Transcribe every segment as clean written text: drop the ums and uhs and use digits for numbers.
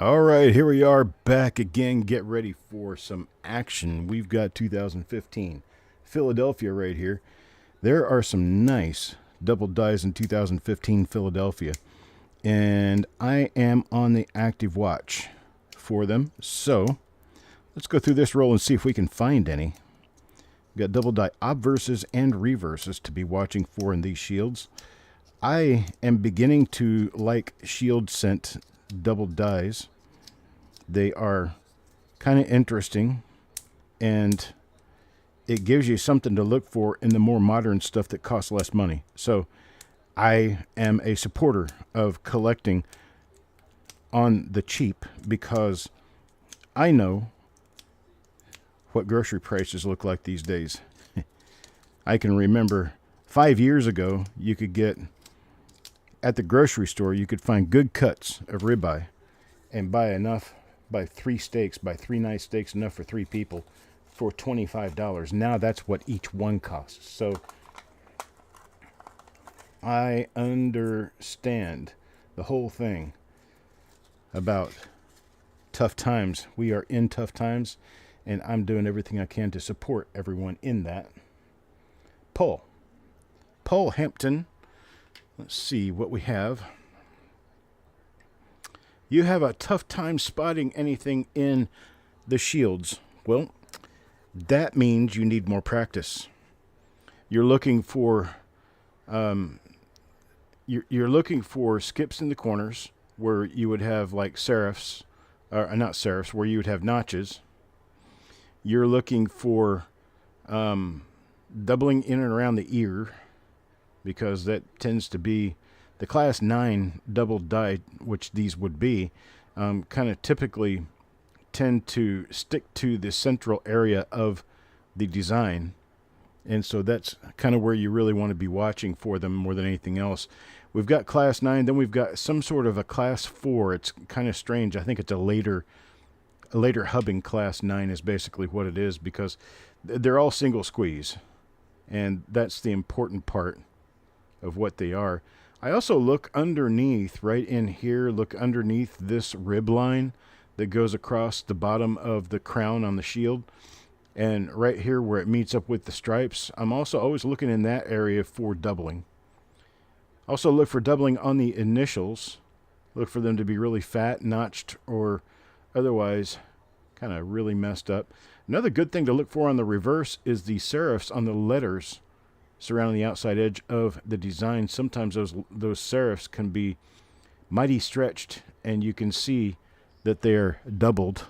All right, here we are back again. Get ready for some action. We've got 2015 Philadelphia right here. There are some nice double dies in 2015 Philadelphia, and I am on the active watch for them. So let's go through this roll and see if we can find any. We've got double die obverses and reverses to be watching for in these shields. I am beginning to like shield scent double dies. They are kind of interesting, and it gives you something to look for in the more modern stuff that costs less money. So I am a supporter of collecting on the cheap because I know what grocery prices look like these days. I can remember 5 years ago, you could get at the grocery store, you could find good cuts of ribeye and buy 3 steaks, buy 3 nice steaks, enough for 3 people, for $25. Now that's what each one costs. So I understand the whole thing about tough times. We are in tough times, and I'm doing everything I can to support everyone in that. Paul Hampton. Let's see what we have. You have a tough time spotting anything in the shields. Well, that means you need more practice. You're looking for you're looking for skips in the corners where you would have like serifs, or not serifs, where you would have notches. You're looking for doubling in and around the ear, because that tends to be the class 9 double die, which these would be, kind of typically tend to stick to the central area of the design. And so that's kind of where you really want to be watching for them more than anything else. We've got class 9, then we've got some sort of a class 4. It's kind of strange. I think it's a later hubbing. Class 9 is basically what it is, because they're all single squeeze, and that's the important part of what they are. I also look underneath, right in here, look underneath this rib line that goes across the bottom of the crown on the shield, and right here where it meets up with the stripes. I'm also always looking in that area for doubling. Also look for doubling on the initials. Look for them to be really fat, notched, or otherwise kind of really messed up. Another good thing to look for on the reverse is the serifs on the letters surrounding the outside edge of the design. Sometimes those serifs can be mighty stretched, and you can see that they're doubled.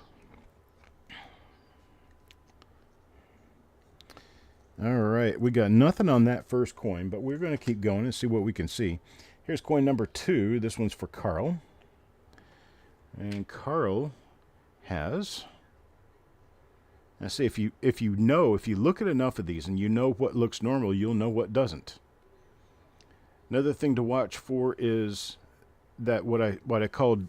All right, we got nothing on that first coin, but we're going to keep going and see what we can see. Here's coin number 2. This one's for Carl. And Carl has... Now see, if you look at enough of these and you know what looks normal, you'll know what doesn't. Another thing to watch for is that what I called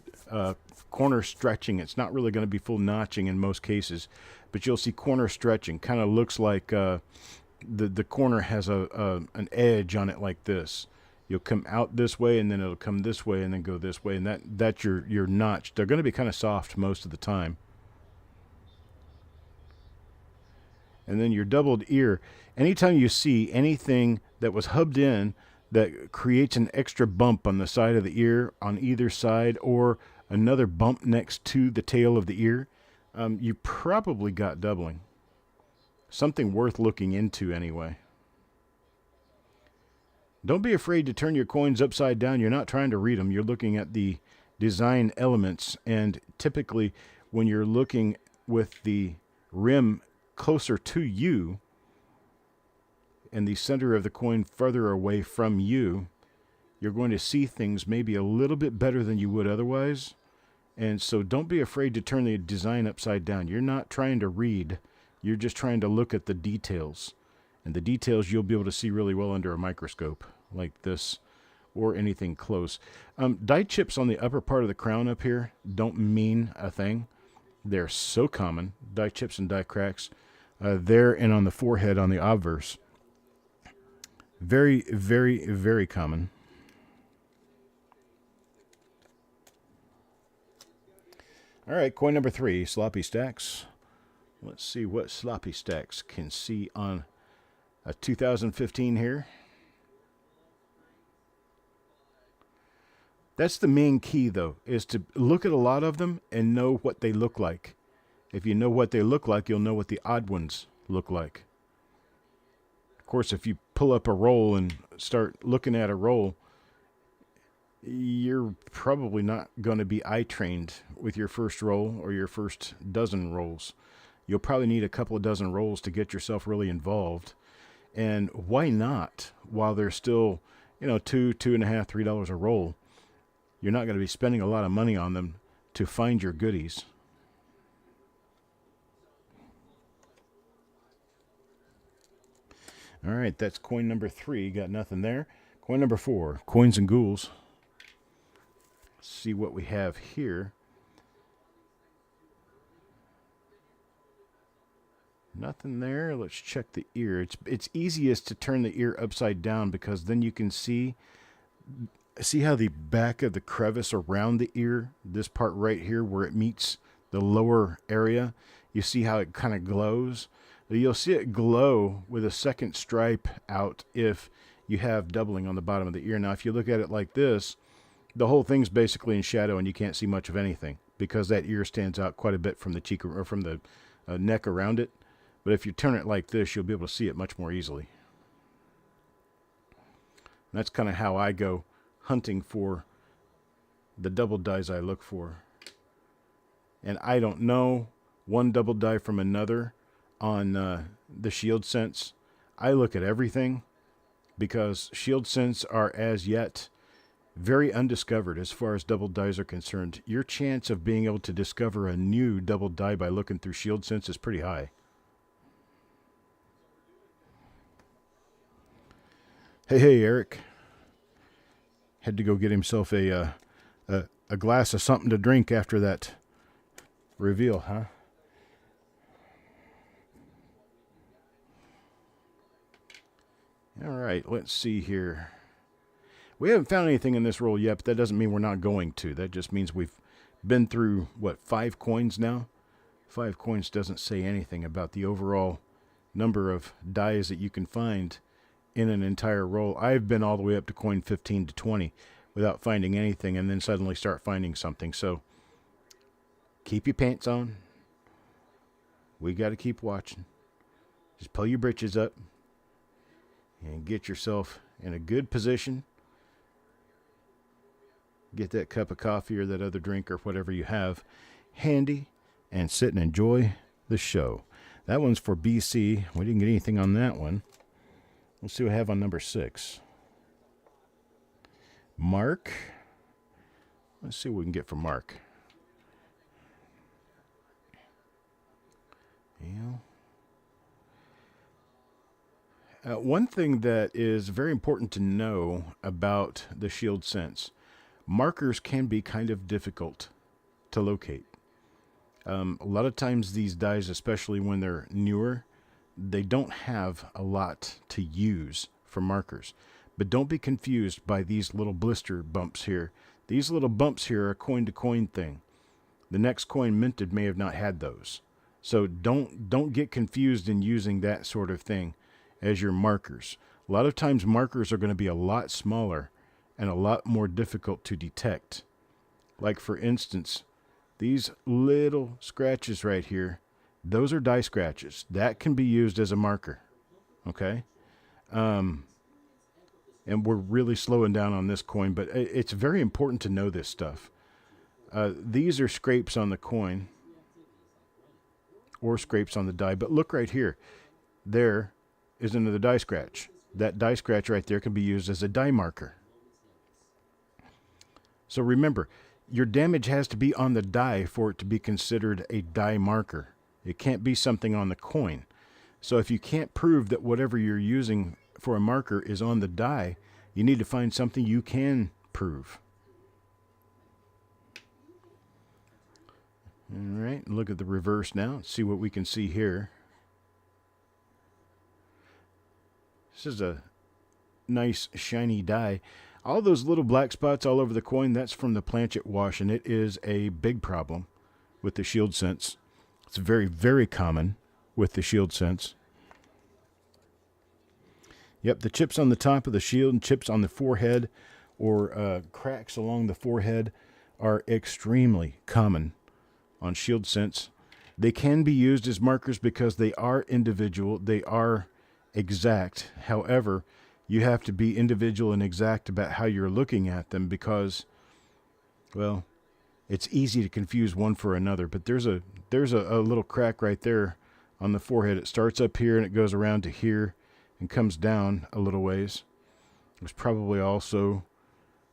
corner stretching. It's not really going to be full notching in most cases, but you'll see corner stretching. Kind of looks like the corner has an edge on it like this. You'll come out this way, and then it'll come this way, and then go this way, and that's your notch. They're going to be kind of soft most of the time. And then your doubled ear. Anytime you see anything that was hubbed in that creates an extra bump on the side of the ear on either side, or another bump next to the tail of the ear, you probably got doubling. Something worth looking into anyway. Don't be afraid to turn your coins upside down. You're not trying to read them. You're looking at the design elements, and typically when you're looking with the rim closer to you and the center of the coin further away from you, you're going to see things maybe a little bit better than you would otherwise. And so don't be afraid to turn the design upside down. You're not trying to read. You're just trying to look at the details. And the details you'll be able to see really well under a microscope like this, or anything close. Die chips on the upper part of the crown up here don't mean a thing. They're so common. Die chips and die cracks. There and on the forehead on the obverse. Very, very, very common. All right, coin number 3, sloppy stacks. Let's see what sloppy stacks can see on a 2015 here. That's the main key, though, is to look at a lot of them and know what they look like. If you know what they look like, you'll know what the odd ones look like. Of course, if you pull up a roll and start looking at a roll, you're probably not going to be eye-trained with your first roll or your first dozen rolls. You'll probably need a couple of dozen rolls to get yourself really involved. And why not, while they're still, $2, $2.50, $3 a roll, you're not going to be spending a lot of money on them to find your goodies. All right, that's coin number 3. Got nothing there. Coin number 4, coins and ghouls. Let's see what we have here. Nothing there. Let's check the ear. It's easiest to turn the ear upside down because then you can see how the back of the crevice around the ear, this part right here where it meets the lower area, you see how it kind of glows. You'll see it glow with a second stripe out if you have doubling on the bottom of the ear. Now, if you look at it like this, the whole thing's basically in shadow and you can't see much of anything because that ear stands out quite a bit from the cheek or from the neck around it. But if you turn it like this, you'll be able to see it much more easily. And that's kind of how I go hunting for the double dies I look for. And I don't know one double die from another on the Shield Sense. I look at everything because Shield Sense are as yet very undiscovered as far as double dies are concerned. Your chance of being able to discover a new double die by looking through Shield Sense is pretty high. Hey, Eric. Had to go get himself a glass of something to drink after that reveal, huh? All right, let's see here. We haven't found anything in this roll yet, but that doesn't mean we're not going to. That just means we've been through, 5 coins now? 5 coins doesn't say anything about the overall number of dies that you can find in an entire roll. I've been all the way up to coin 15 to 20 without finding anything and then suddenly start finding something. So keep your pants on. We got to keep watching. Just pull your britches up and get yourself in a good position. Get that cup of coffee or that other drink or whatever you have handy and sit and enjoy the show. That one's for BC. We didn't get anything on that one. Let's see what I have on number 6. Mark. Let's see what we can get from Mark. Yeah. One thing that is very important to know about the Shield Sense, markers can be kind of difficult to locate. A lot of times these dies, especially when they're newer, they don't have a lot to use for markers. But don't be confused by these little blister bumps here. These little bumps here are a coin-to-coin thing. The next coin minted may have not had those. So don't get confused in using that sort of thing as your markers. A lot of times markers are going to be a lot smaller and a lot more difficult to detect. Like for instance, these little scratches right here, those are die scratches. That can be used as a marker. Okay? And we're really slowing down on this coin, but it's very important to know this stuff. These are scrapes on the coin or scrapes on the die, but look right here. There is another die scratch. That die scratch right there can be used as a die marker. So remember, your damage has to be on the die for it to be considered a die marker. It can't be something on the coin. So if you can't prove that whatever you're using for a marker is on the die, you need to find something you can prove. All right, look at the reverse now. See what we can see here. This is a nice shiny die. All those little black spots all over the coin, that's from the planchet wash, and it is a big problem with the Shield Sense. It's very, very common with the Shield Sense. Yep, the chips on the top of the shield and chips on the forehead or cracks along the forehead are extremely common on Shield Sense. They can be used as markers because they are individual, they are exact. However, you have to be individual and exact about how you're looking at them because, well, it's easy to confuse one for another. But there's a little crack right there on the forehead. It starts up here and it goes around to here and comes down a little ways. There's probably also,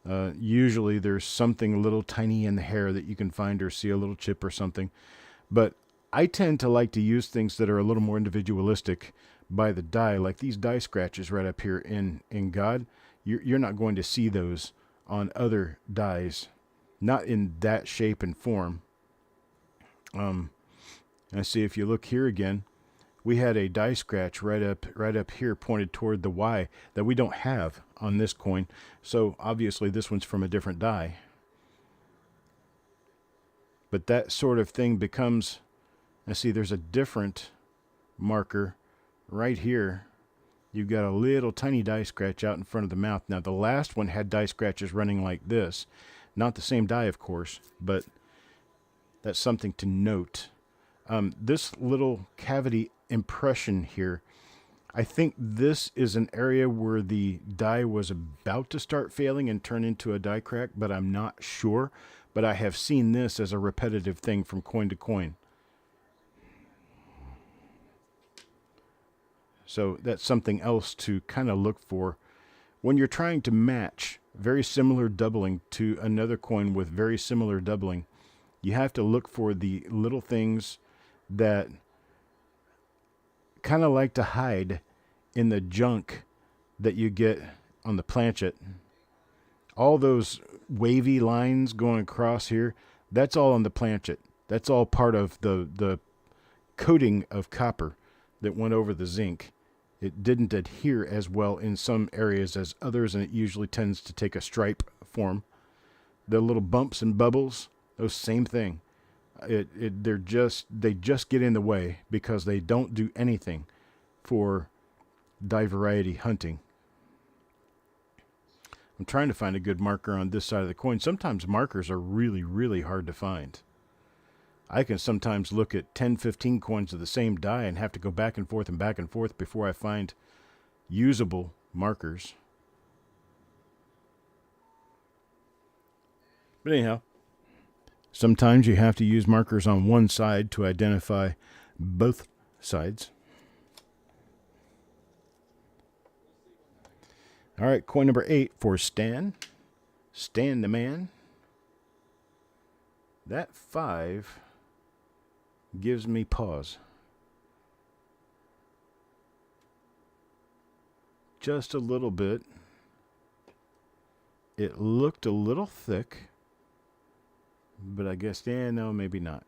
usually there's something a little tiny in the hair that you can find or see a little chip or something. But I tend to like to use things that are a little more individualistic by the die, like these die scratches right up here in God. You're not going to see those on other dies, not in that shape and form. I see if you look here again, we had a die scratch right up here pointed toward the Y that we don't have on this coin. So obviously this one's from a different die. But that sort of thing becomes, I see there's a different marker right here. You've got a little tiny die scratch out in front of the mouth. Now the last one had die scratches running like this. Not the same die, of course, but that's something to note. This little cavity impression here, I think this is an area where the die was about to start failing and turn into a die crack, but I'm not sure. But I have seen this as a repetitive thing from coin to coin. So that's something else to kind of look for when you're trying to match very similar doubling to another coin with very similar doubling. You have to look for the little things that kind of like to hide in the junk that you get on the planchet. All those wavy lines going across here, that's all on the planchet. That's all part of the coating of copper that went over the zinc. It didn't adhere as well in some areas as others, and it usually tends to take a stripe form. The little bumps and bubbles, those same thing. They just get in the way because they don't do anything for die variety hunting. I'm trying to find a good marker on this side of the coin. Sometimes markers are really, really hard to find. I can sometimes look at 10, 15 coins of the same die and have to go back and forth before I find usable markers. But anyhow, sometimes you have to use markers on one side to identify both sides. All right, coin number 8 for Stan. Stan the man. That 5 gives me pause. Just a little bit. It looked a little thick, but I guess, yeah, no, maybe not.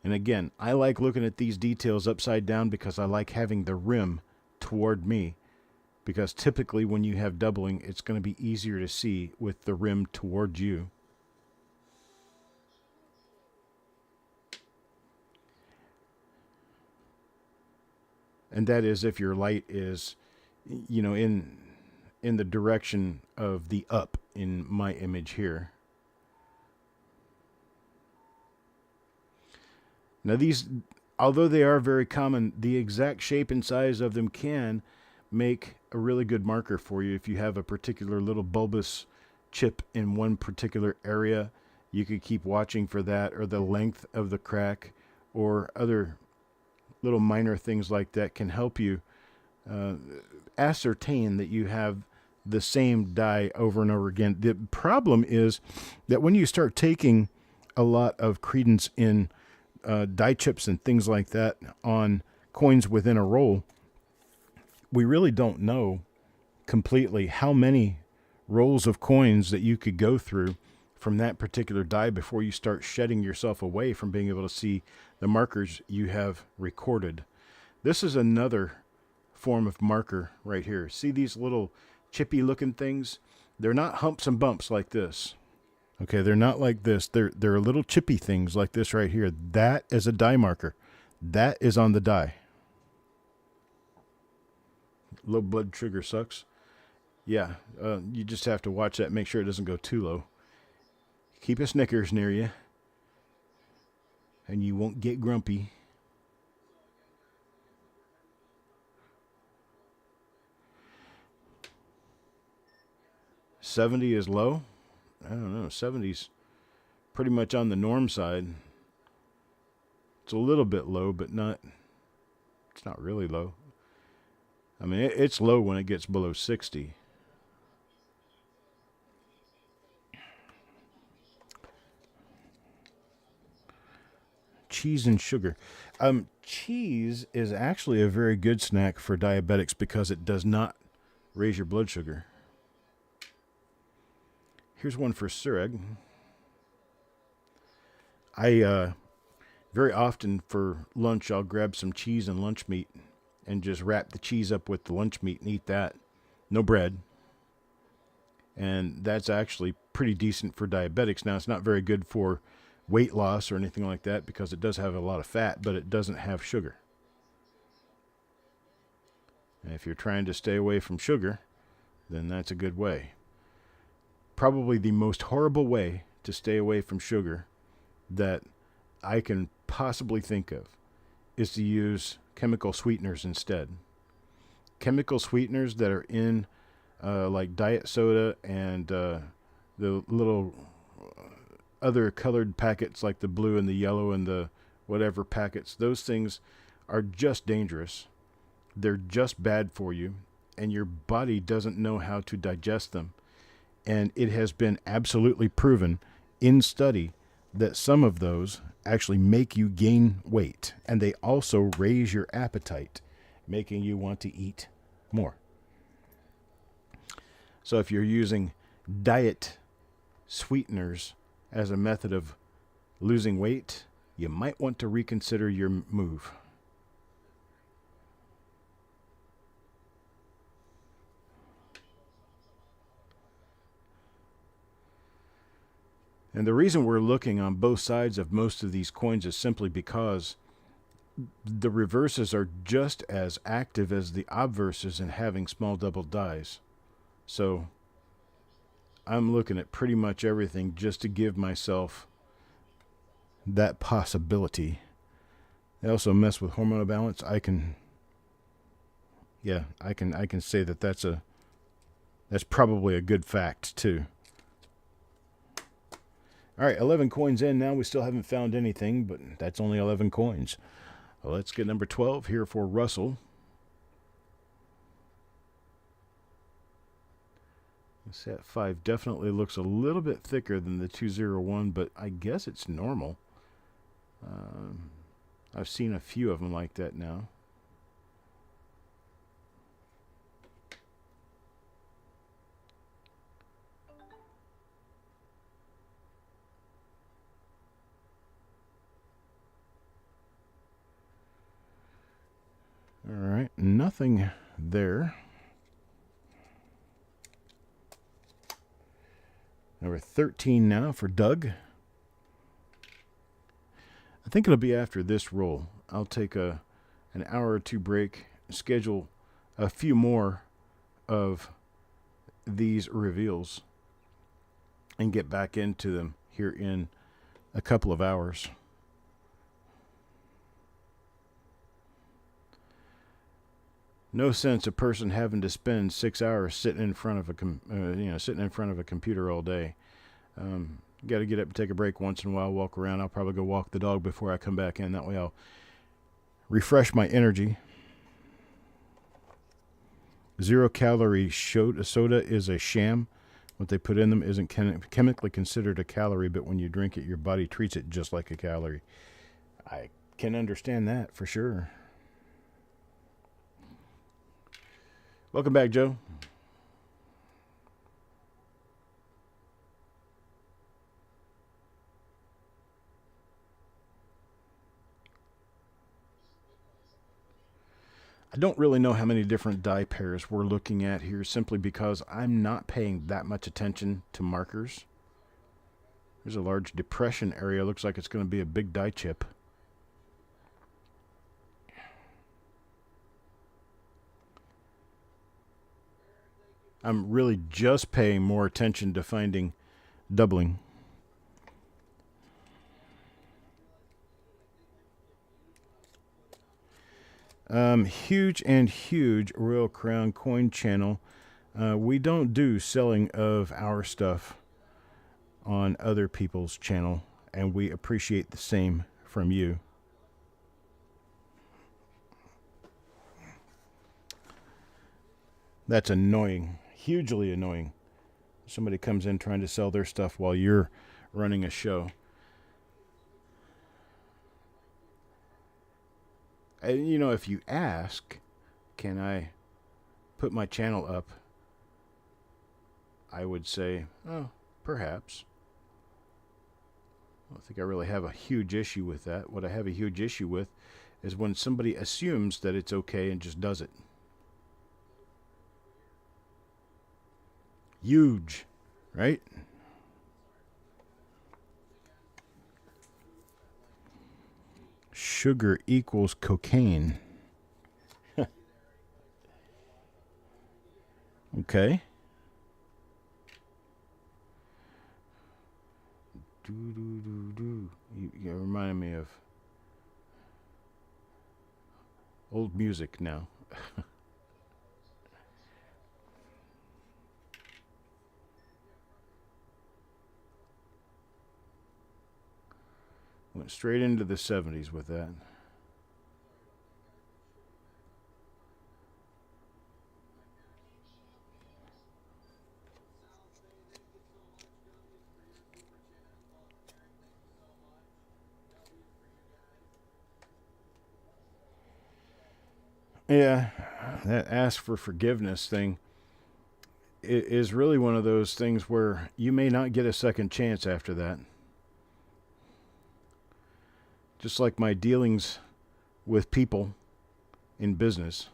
And again, I like looking at these details upside down because I like having the rim toward me. Because typically when you have doubling, it's going to be easier to see with the rim toward you. And that is if your light is, you know, in the direction of the up in my image here. Now these, although they are very common, the exact shape and size of them can make a really good marker for you. If you have a particular little bulbous chip in one particular area, you could keep watching for that, or the length of the crack, or other little minor things like that can help you ascertain that you have the same die over and over again. The problem is that when you start taking a lot of credence in die chips and things like that on coins within a roll, we really don't know completely how many rolls of coins that you could go through from that particular die before you start shedding yourself away from being able to see the markers you have recorded. This is another form of marker right here. See these little chippy looking things? They're not humps and bumps like this. Okay, they're not like this. They're little chippy things like this right here. That is a die marker. That is on the die. Low blood sugar sucks. Yeah, you just have to watch that. Make sure it doesn't go too low. Keep a Snickers near you, and you won't get grumpy. $70 is low. I don't know. 70's pretty much on the norm side. It's a little bit low, but not. It's not really low. I mean, it's low when it gets below 60. Cheese and sugar. Cheese is actually a very good snack for diabetics because it does not raise your blood sugar. Here's one for Orig. I very often for lunch I'll grab some cheese and lunch meat and just wrap the cheese up with the lunch meat and eat that. No bread. And that's actually pretty decent for diabetics. Now, it's not very good for weight loss or anything like that because it does have a lot of fat, but it doesn't have sugar. And if you're trying to stay away from sugar, then that's a good way. Probably the most horrible way to stay away from sugar that I can possibly think of is to use chemical sweeteners instead. Chemical sweeteners that are in like diet soda and the little other colored packets like the blue and the yellow and the whatever packets, those things are just dangerous. They're just bad for you, and your body doesn't know how to digest them. And it has been absolutely proven in study that some of those actually make you gain weight, and they also raise your appetite, making you want to eat more. So if you're using diet sweeteners as a method of losing weight, you might want to reconsider your move. And the reason we're looking on both sides of most of these coins is simply because the reverses are just as active as the obverses in having small double dies. So I'm looking at pretty much everything just to give myself that possibility. They also mess with hormonal balance. I can say that that's probably a good fact too. All right, 11 coins in now. We still haven't found anything, but that's only 11 coins. Well, let's get number 12 here for Russell. Set 5 definitely looks a little bit thicker than the 201, but I guess it's normal. I've seen a few of them like that now. All right, nothing there. Number 13 now for Doug. I think it'll be after this roll. I'll take an hour or two break, schedule a few more of these reveals, and get back into them here in a couple of hours. No sense a person having to spend 6 hours sitting in front of a computer all day. Got to get up and take a break once in a while, walk around. I'll probably go walk the dog before I come back in. That way I'll refresh my energy. 0-calorie soda is a sham. What they put in them isn't chemically considered a calorie, but when you drink it, your body treats it just like a calorie. I can understand that for sure. Welcome back, Joe. I don't really know how many different die pairs we're looking at here, simply because I'm not paying that much attention to markers. There's a large depression area. Looks like it's going to be a big die chip. I'm really just paying more attention to finding doubling. Huge Royal Crown coin channel. We don't do selling of our stuff on other people's channel, and we appreciate the same from you. That's annoying. Hugely annoying. Somebody comes in trying to sell their stuff while you're running a show. And, you know, if you ask, can I put my channel up? I would say, oh, perhaps. I don't think I really have a huge issue with that. What I have a huge issue with is when somebody assumes that it's okay and just does it. Huge, right? Sugar equals cocaine. Okay. You remind me of old music now. Went straight into the 70s with that. Yeah, that ask for forgiveness thing is really one of those things where you may not get a second chance after that. Just like my dealings with people in business.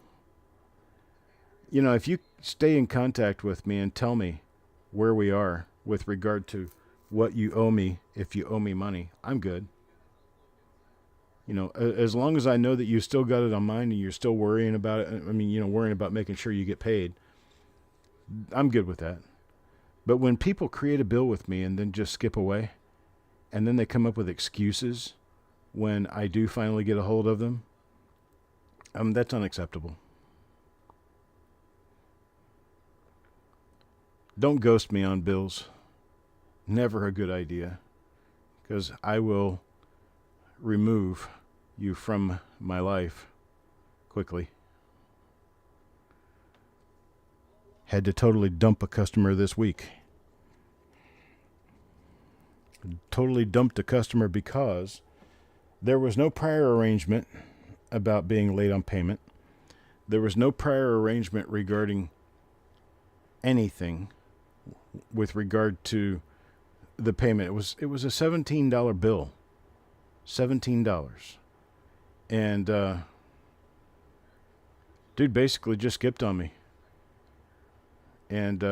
You know, if you stay in contact with me and tell me where we are with regard to what you owe me, if you owe me money, I'm good. You know, as long as I know that you still got it on mine and you're still worrying about it, I mean, you know, worrying about making sure you get paid, I'm good with that. But when people create a bill with me and then just skip away, and then they come up with excuses when I do finally get a hold of them, that's unacceptable. Don't ghost me on bills. Never a good idea, because I will remove you from my life quickly. Had to totally dump a customer this week. Totally dumped a customer because there was no prior arrangement about being late on payment. There was no prior arrangement regarding anything with regard to the payment. It was a $17 bill. $17. And dude basically just skipped on me. And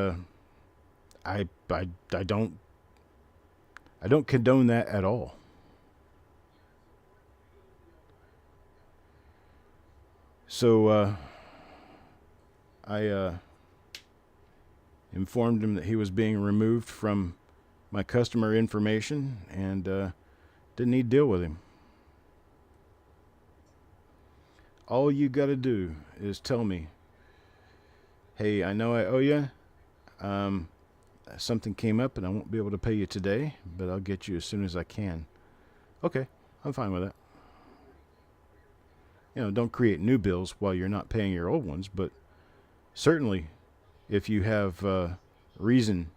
I don't condone that at all. So I informed him that he was being removed from my customer information and didn't need to deal with him. All you got to do is tell me, hey, I know I owe you. Something came up and I won't be able to pay you today, but I'll get you as soon as I can. Okay, I'm fine with that. You know, don't create new bills while you're not paying your old ones, but certainly if you have reason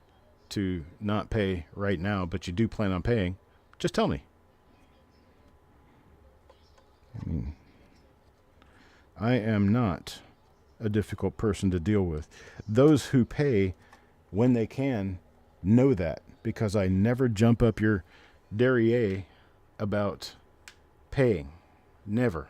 to not pay right now, but you do plan on paying, just tell me. I mean, I am not a difficult person to deal with. Those who pay when they can know that, because I never jump up your derriere about paying. Never.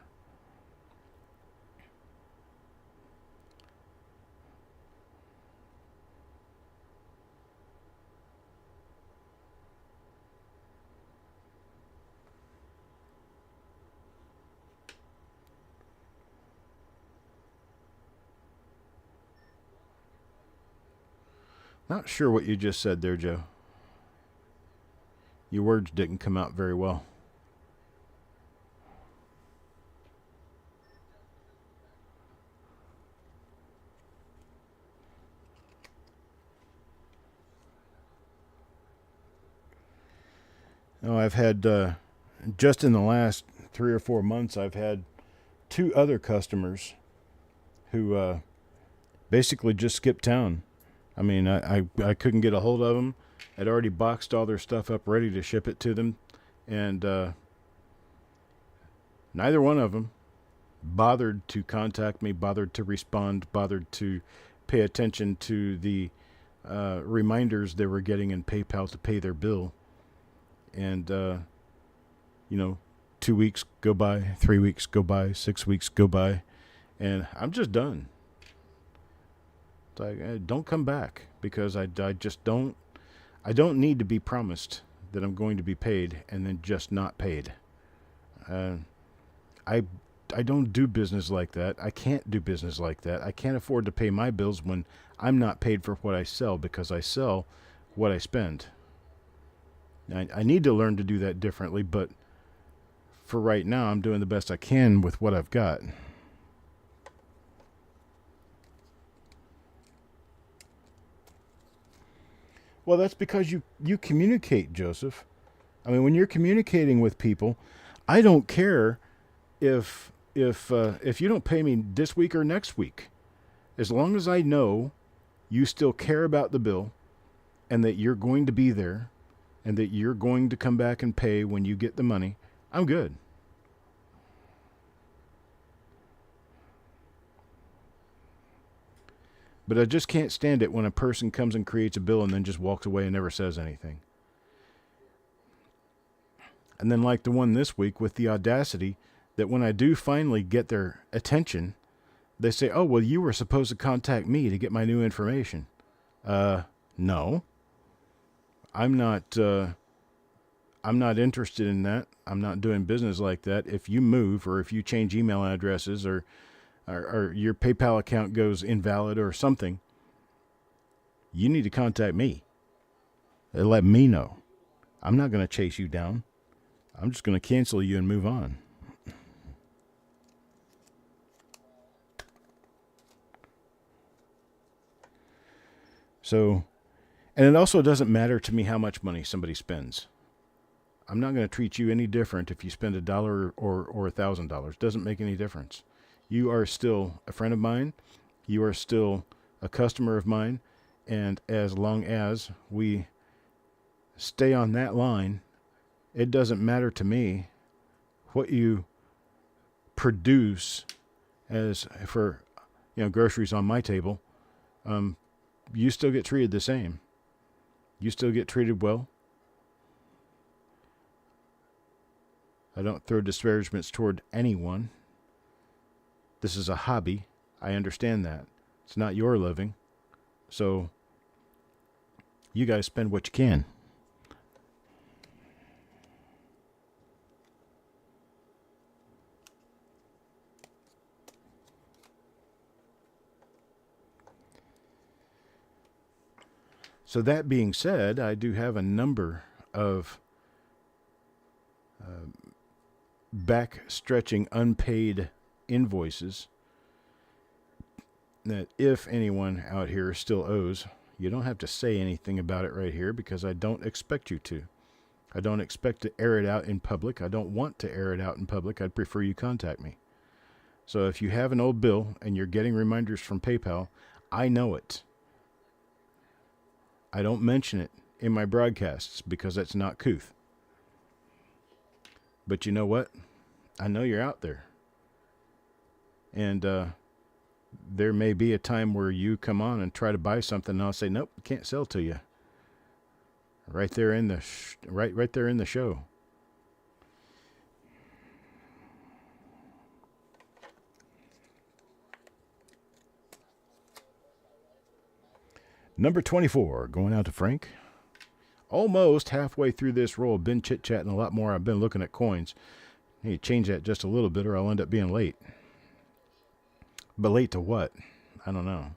Not sure what you just said there, Joe. Your words didn't come out very well. Oh, I've had, just in the last 3 or 4 months, I've had 2 other customers who basically just skipped town. I mean, I couldn't get a hold of them. I'd already boxed all their stuff up ready to ship it to them. And neither one of them bothered to contact me, bothered to respond, bothered to pay attention to the reminders they were getting in PayPal to pay their bill. And, 2 weeks go by, 3 weeks go by, 6 weeks go by, and I'm just done. It's like, don't come back, because I just don't need to be promised that I'm going to be paid and then just not paid. I don't do business like that. I can't do business like that. I can't afford to pay my bills when I'm not paid for what I sell, because I sell what I spend. I need to learn to do that differently, but for right now, I'm doing the best I can with what I've got. Well, that's because you communicate, Joseph. I mean, when you're communicating with people, I don't care if you don't pay me this week or next week. As long as I know you still care about the bill and that you're going to be there and that you're going to come back and pay when you get the money, I'm good. But I just can't stand it when a person comes and creates a bill and then just walks away and never says anything. And then like the one this week, with the audacity that when I do finally get their attention, they say, oh, well, you were supposed to contact me to get my new information. No. I'm not interested in that. I'm not doing business like that. If you move, or if you change email addresses, or your PayPal account goes invalid or something, you need to contact me and let me know. I'm not going to chase you down. I'm just going to cancel you and move on. So, and it also doesn't matter to me how much money somebody spends. I'm not going to treat you any different if you spend $1 or $1,000. Doesn't make any difference. You are still a friend of mine. You are still a customer of mine. And as long as we stay on that line, it doesn't matter to me what you produce as for, groceries on my table. You still get treated the same. You still get treated well. I don't throw disparagements toward anyone. This is a hobby. I understand that. It's not your living. So you guys spend what you can. So that being said, I do have a number of back-stretching unpaid invoices that if anyone out here still owes, you don't have to say anything about it right here, because I don't expect you to. I don't expect to air it out in public. I don't want to air it out in public. I'd prefer you contact me. So if you have an old bill and you're getting reminders from PayPal, I know it. I don't mention it in my broadcasts because that's not couth. But you know what? I know you're out there. And there may be a time where you come on and try to buy something, and I'll say, nope, can't sell to you. Right there in the right there in the show. Number 24, going out to Frank. Almost halfway through this roll. Been chit-chatting a lot more. I've been looking at coins. I need to change that just a little bit, or I'll end up being late. But late to what? I don't know.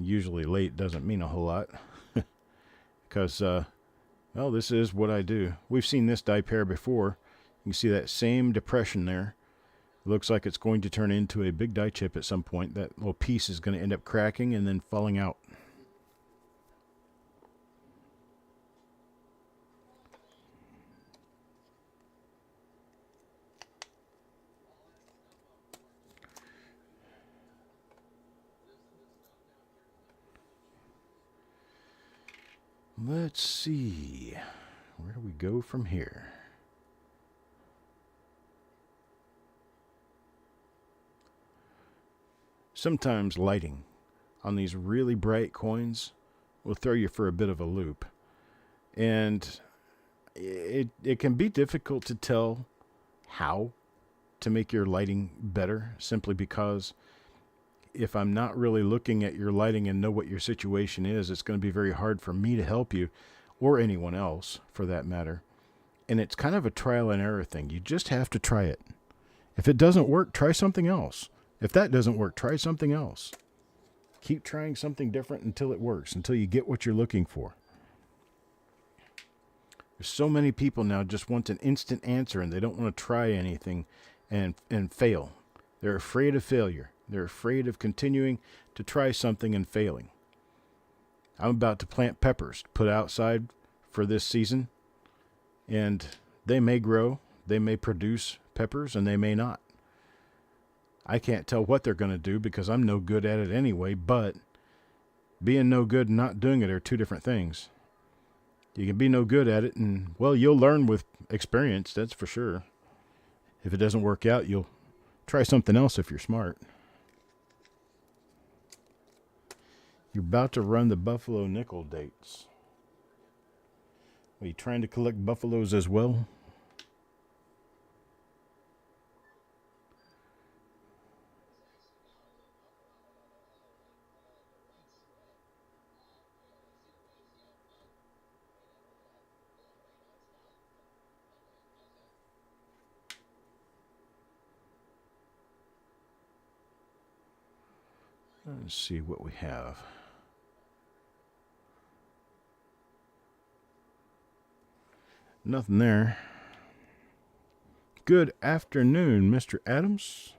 Usually late doesn't mean a whole lot because, well, this is what I do. We've seen this die pair before. You can see that same depression there. It looks like it's going to turn into a big die chip at some point. That little piece is going to end up cracking and then falling out. Let's see. Where do we go from here? Sometimes lighting on these really bright coins will throw you for a bit of a loop. And it can be difficult to tell how to make your lighting better, simply because if I'm not really looking at your lighting and know what your situation is, it's going to be very hard for me to help you, or anyone else for that matter. And it's kind of a trial and error thing. You just have to try it. If it doesn't work, try something else. If that doesn't work, try something else. Keep trying something different until it works, until you get what you're looking for. There's so many people now just want an instant answer, and they don't want to try anything and fail. They're afraid of failure. They're afraid of continuing to try something and failing. I'm about to plant peppers, put outside for this season, and they may grow, they may produce peppers, and they may not. I can't tell what they're going to do because I'm no good at it anyway, but being no good and not doing it are two different things. You can be no good at it, and, well, you'll learn with experience, that's for sure. If it doesn't work out, you'll try something else if you're smart. You're about to run the buffalo nickel dates. Are you trying to collect buffaloes as well? Let's see what we have. Nothing there. Good afternoon, Mr. Adams.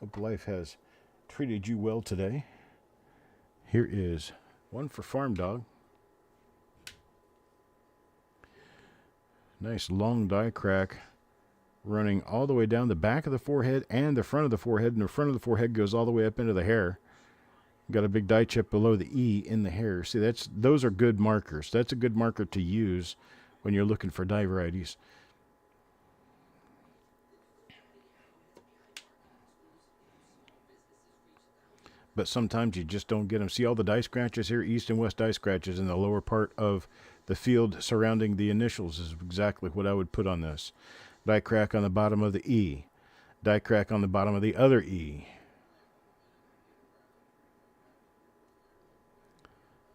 Hope life has treated you well today. Here is one for Farm Dog. Nice long die crack running all the way down the back of the forehead and the front of the forehead, and the front of the forehead goes all the way up into the hair. Got a big die chip below the E in the hair. See, those are good markers. That's a good marker to use when you're looking for die varieties. But sometimes you just don't get them. See all the die scratches here? East and west die scratches in the lower part of the field surrounding the initials is exactly what I would put on this. Die crack on the bottom of the E. Die crack on the bottom of the other E.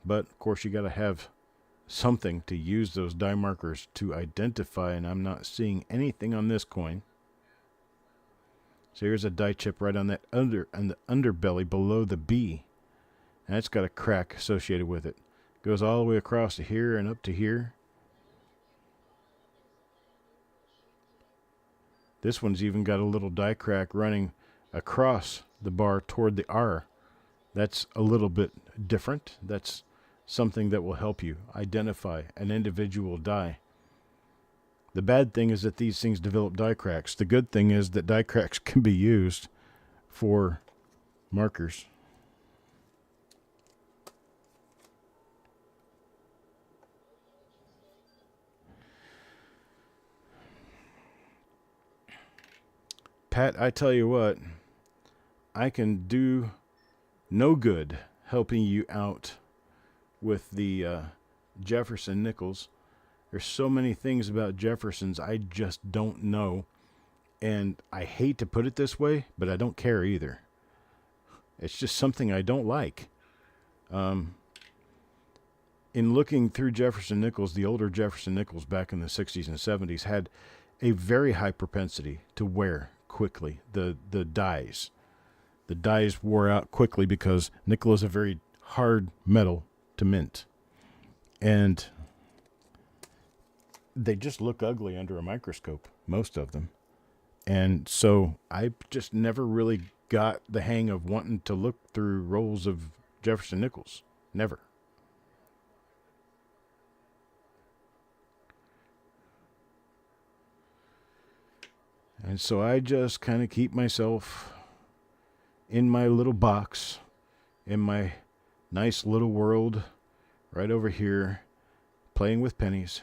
But, of course, you got to have something to use those die markers to identify, and I'm not seeing anything on this coin. So here's a die chip right on that the underbelly below the B. And that's got a crack associated with it. Goes all the way across to here and up to here. This one's even got a little die crack running across the bar toward the R. That's a little bit different. That's something that will help you identify an individual die. The bad thing is that these things develop die cracks. The good thing is that die cracks can be used for markers. Pat, I tell you what, I can do no good helping you out with the Jefferson nickels. There's so many things about Jeffersons I just don't know. And I hate to put it this way, but I don't care either. It's just something I don't like. In looking through Jefferson nickels, the older Jefferson nickels back in the 60s and 70s had a very high propensity to wear quickly, the dies. the dies wore out quickly because nickel is a very hard metal to mint. And they just look ugly under a microscope, most of them. And so I just never really got the hang of wanting to look through rolls of Jefferson nickels. Never. And so I just kind of keep myself in my little box, in my nice little world right over here, playing with pennies.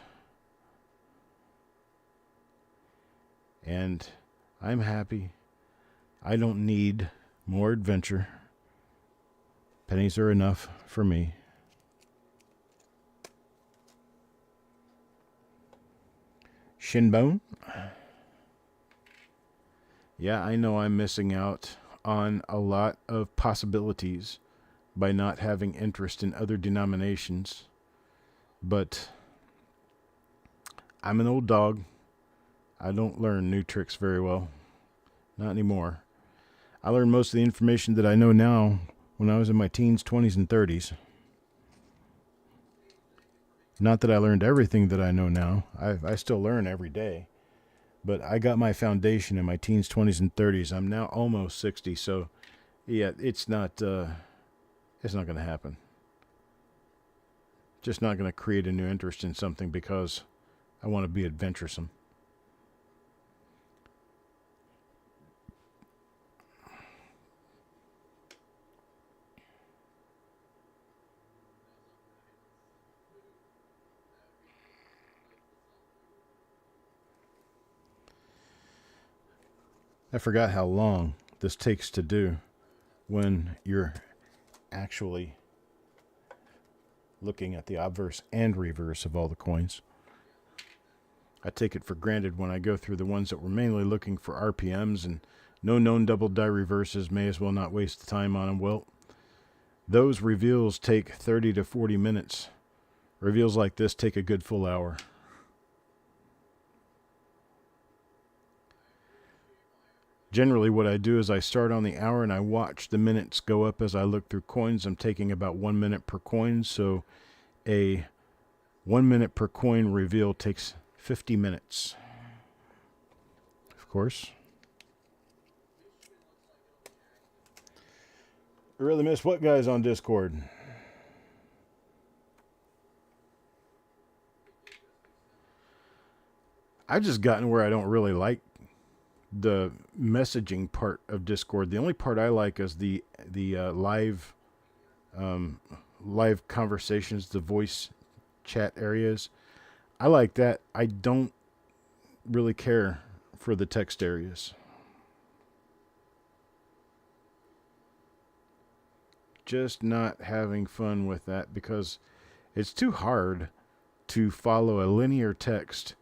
And I'm happy. I don't need more adventure. Pennies are enough for me. Shinbone? Yeah, I know I'm missing out on a lot of possibilities by not having interest in other denominations. But I'm an old dog. I don't learn new tricks very well. Not anymore. I learned most of the information that I know now when I was in my teens, 20s, and 30s. Not that I learned everything that I know now. I still learn every day. But I got my foundation in my teens, 20s, and 30s. I'm now almost 60, so yeah, it's not going to happen. Just not going to create a new interest in something because I want to be adventuresome. I forgot how long this takes to do when you're actually looking at the obverse and reverse of all the coins. I take it for granted when I go through the ones that were mainly looking for RPMs and no known double die reverses, may as well not waste the time on them. Well, those reveals take 30 to 40 minutes. Reveals like this take a good full hour. Generally, what I do is I start on the hour and I watch the minutes go up as I look through coins. I'm taking about 1 minute per coin, so a 1 minute per coin reveal takes 50 minutes. Of course. I really miss what guys on Discord? I've just gotten where I don't really like the messaging part of Discord. The only part I like is the live conversations, the voice chat areas. I like that. I don't really care for the text areas. Just not having fun with that because it's too hard to follow a linear text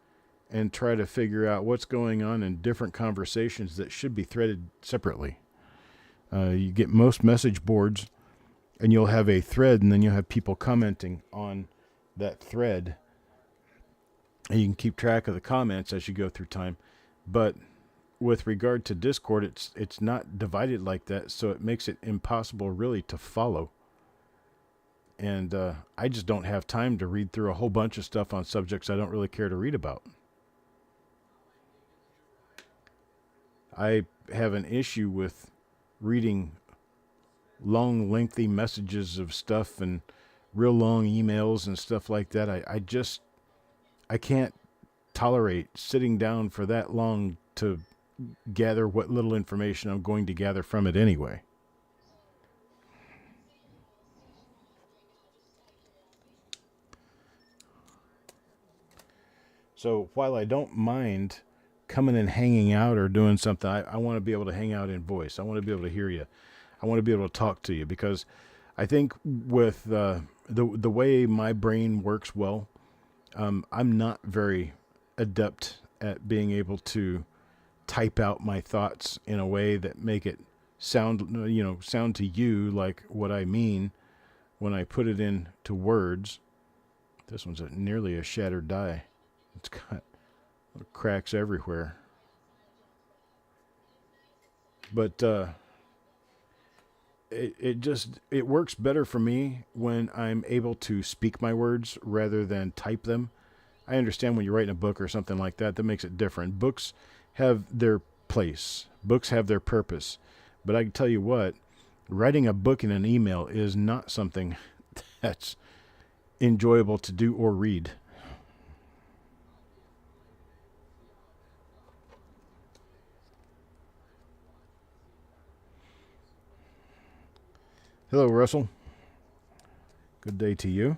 and try to figure out what's going on in different conversations that should be threaded separately. You get most message boards, and you'll have a thread, and then you'll have people commenting on that thread. And you can keep track of the comments as you go through time. But with regard to Discord, it's not divided like that, so it makes it impossible really to follow. And I just don't have time to read through a whole bunch of stuff on subjects I don't really care to read about. I have an issue with reading long, lengthy messages of stuff and real long emails and stuff like that. I can't tolerate sitting down for that long to gather what little information I'm going to gather from it anyway. So while I don't mind coming and hanging out or doing something, I want to be able to hang out in voice. I want to be able to hear you. I want to be able to talk to you because I think with the way my brain works well, I'm not very adept at being able to type out my thoughts in a way that make it sound to you like what I mean when I put it into words. This one's nearly a shattered die. It's got cracks everywhere. But it works better for me when I'm able to speak my words rather than type them. I understand when you're writing a book or something like that, that makes it different. Books have their place. Books have their purpose. But I can tell you what, writing a book in an email is not something that's enjoyable to do or read. Hello, Russell. Good day to you.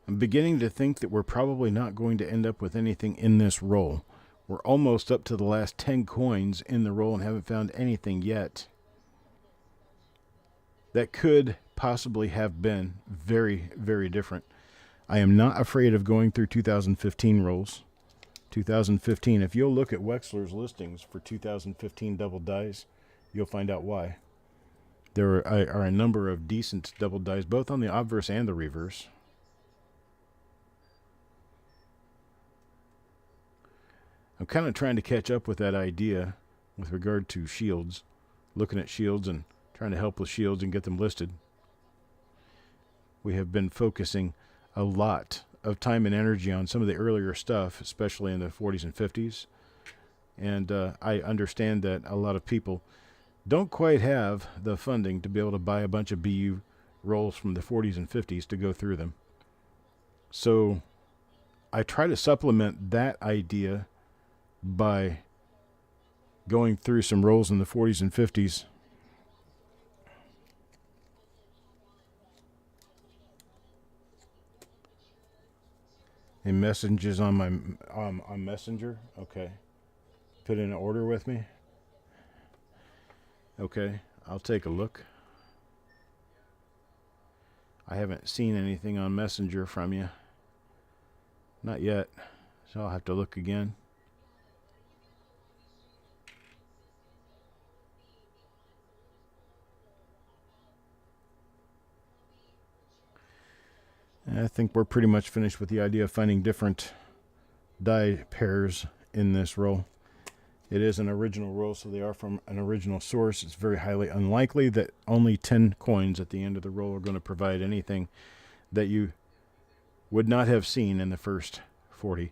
I'm beginning to think that we're probably not going to end up with anything in this roll. We're almost up to the last 10 coins in the roll and haven't found anything yet. That could possibly have been very, very different. I am not afraid of going through 2015 rolls. 2015, if you'll look at Wexler's listings for 2015 double dice, you'll find out why. There are a number of decent double dice, both on the obverse and the reverse. I'm kind of trying to catch up with that idea with regard to shields, looking at shields and trying to help with shields and get them listed. We have been focusing a lot of time and energy on some of the earlier stuff, especially in the 40s and 50s. And I understand that a lot of people don't quite have the funding to be able to buy a bunch of BU rolls from the 40s and 50s to go through them. So I try to supplement that idea by going through some rolls in the 40s and 50s. And messages on my on Messenger. Okay. Put in an order with me. Okay, I'll take a look. I haven't seen anything on Messenger from you. Not yet. So I'll have to look again. I think we're pretty much finished with the idea of finding different die pairs in this roll. It is an original roll, so they are from an original source. It's very highly unlikely that only 10 coins at the end of the roll are going to provide anything that you would not have seen in the first 40.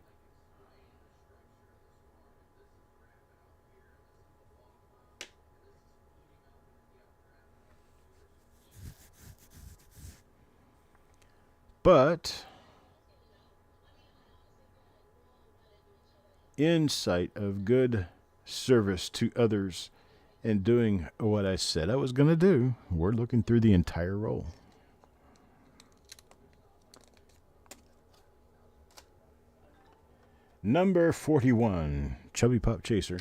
But in sight of good service to others and doing what I said I was going to do, we're looking through the entire roll. Number 41, Chubby Pop Chaser.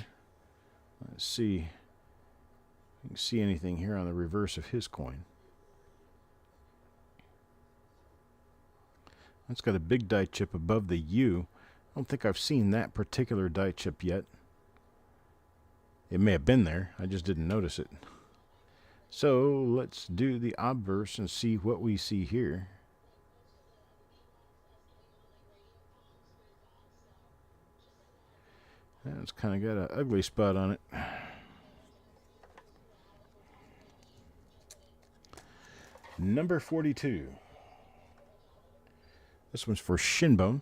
Let's see if you can see anything here on the reverse of his coin. It's got a big die chip above the U. I don't think I've seen that particular die chip yet. It may have been there. I just didn't notice it. So let's do the obverse and see what we see here. It's kind of got an ugly spot on it. Number 42. This one's for Shinbone.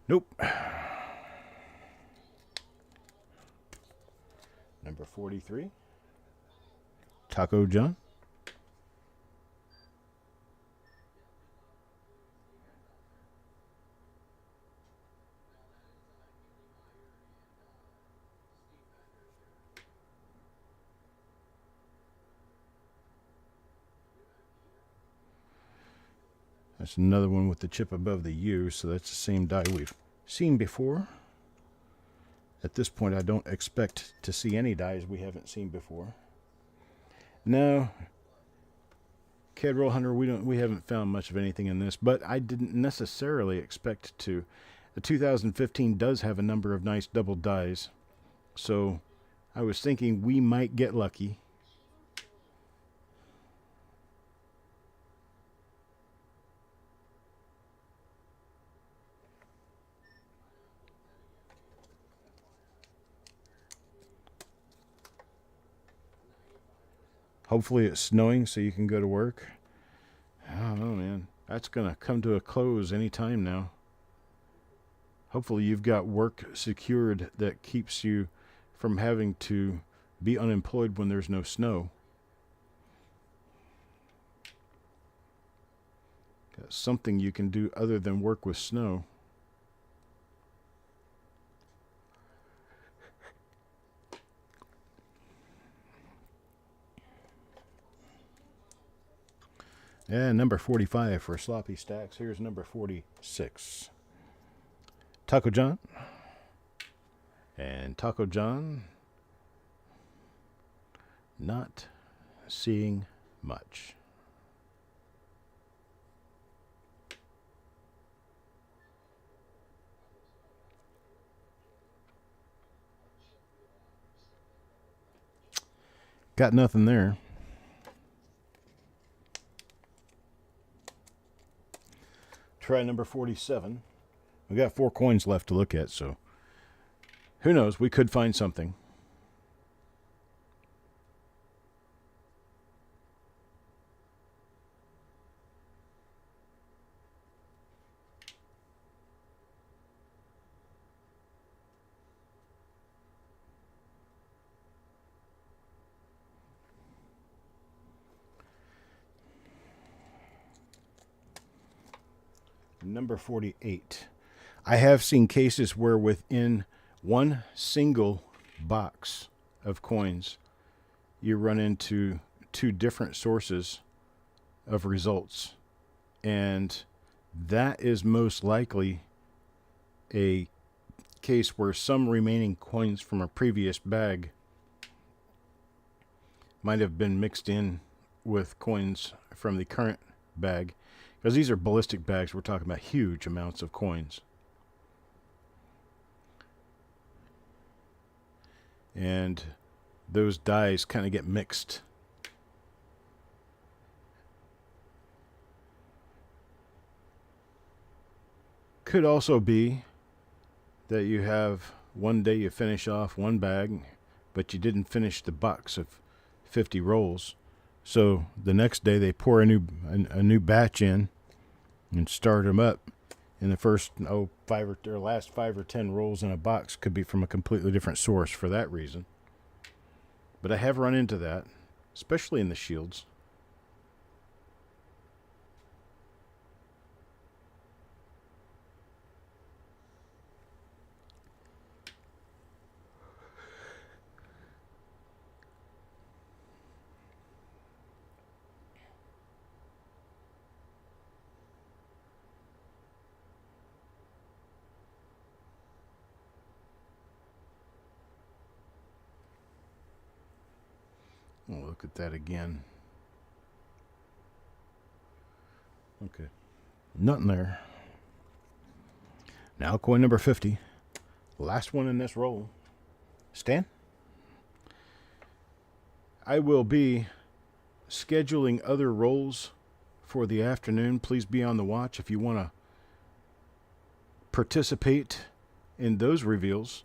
Nope. Number 43. Taco John. That's another one with the chip above the U, so that's the same die we've seen before. At this point, I don't expect to see any dies we haven't seen before. No, CAD Roll Hunter, we haven't found much of anything in this, but I didn't necessarily expect to. The 2015 does have a number of nice double dies, so I was thinking we might get lucky. Hopefully it's snowing so you can go to work. I don't know, man. That's going to come to a close any time now. Hopefully you've got work secured that keeps you from having to be unemployed when there's no snow. Got something you can do other than work with snow. And number 45 for sloppy stacks. Here's number 46. Taco John. And Taco John not seeing much. Got nothing there. Try number 47. We got 4 coins left to look at, so who knows? We could find something. Number 48. I have seen cases where within one single box of coins, you run into 2 different sources of results. And that is most likely a case where some remaining coins from a previous bag might have been mixed in with coins from the current bag. Because these are ballistic bags, we're talking about huge amounts of coins. And those dies kind of get mixed. Could also be that you have one day you finish off one bag, but you didn't finish the box of 50 rolls. So the next day they pour a new batch in and start them up. And the first last 5 or 10 rolls in a box could be from a completely different source for that reason. But I have run into that, especially in the shields. We'll look at that again. Okay. Nothing there. Now coin number 50. Last one in this roll. Stan? I will be scheduling other rolls for the afternoon. Please be on the watch if you want to participate in those reveals.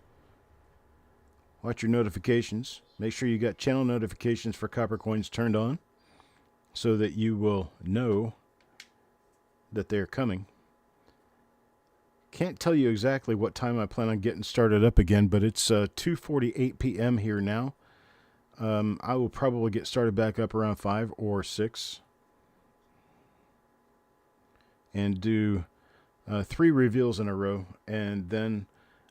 Watch your notifications. Make sure you got channel notifications for copper coins turned on so that you will know that they're coming. Can't tell you exactly what time I plan on getting started up again, but it's 2:48 p.m. here now. I will probably get started back up around 5 or 6 and do 3 reveals in a row, and then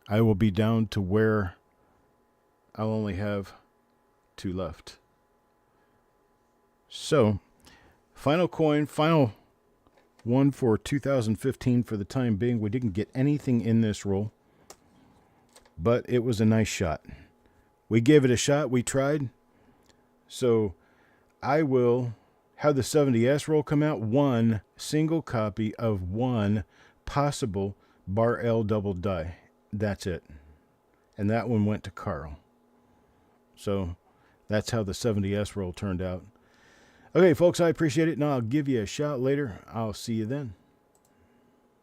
I will be down to where I'll only have 2 left. So, final coin, final one for 2015 for the time being. We didn't get anything in this roll, but it was a nice shot. We gave it a shot. We tried. So I will have the 70S roll come out. One single copy of one possible bar L double die. That's it. And that one went to Carl. So that's how the 70S roll turned out. Okay, folks, I appreciate it, and I'll give you a shout later. I'll see you then.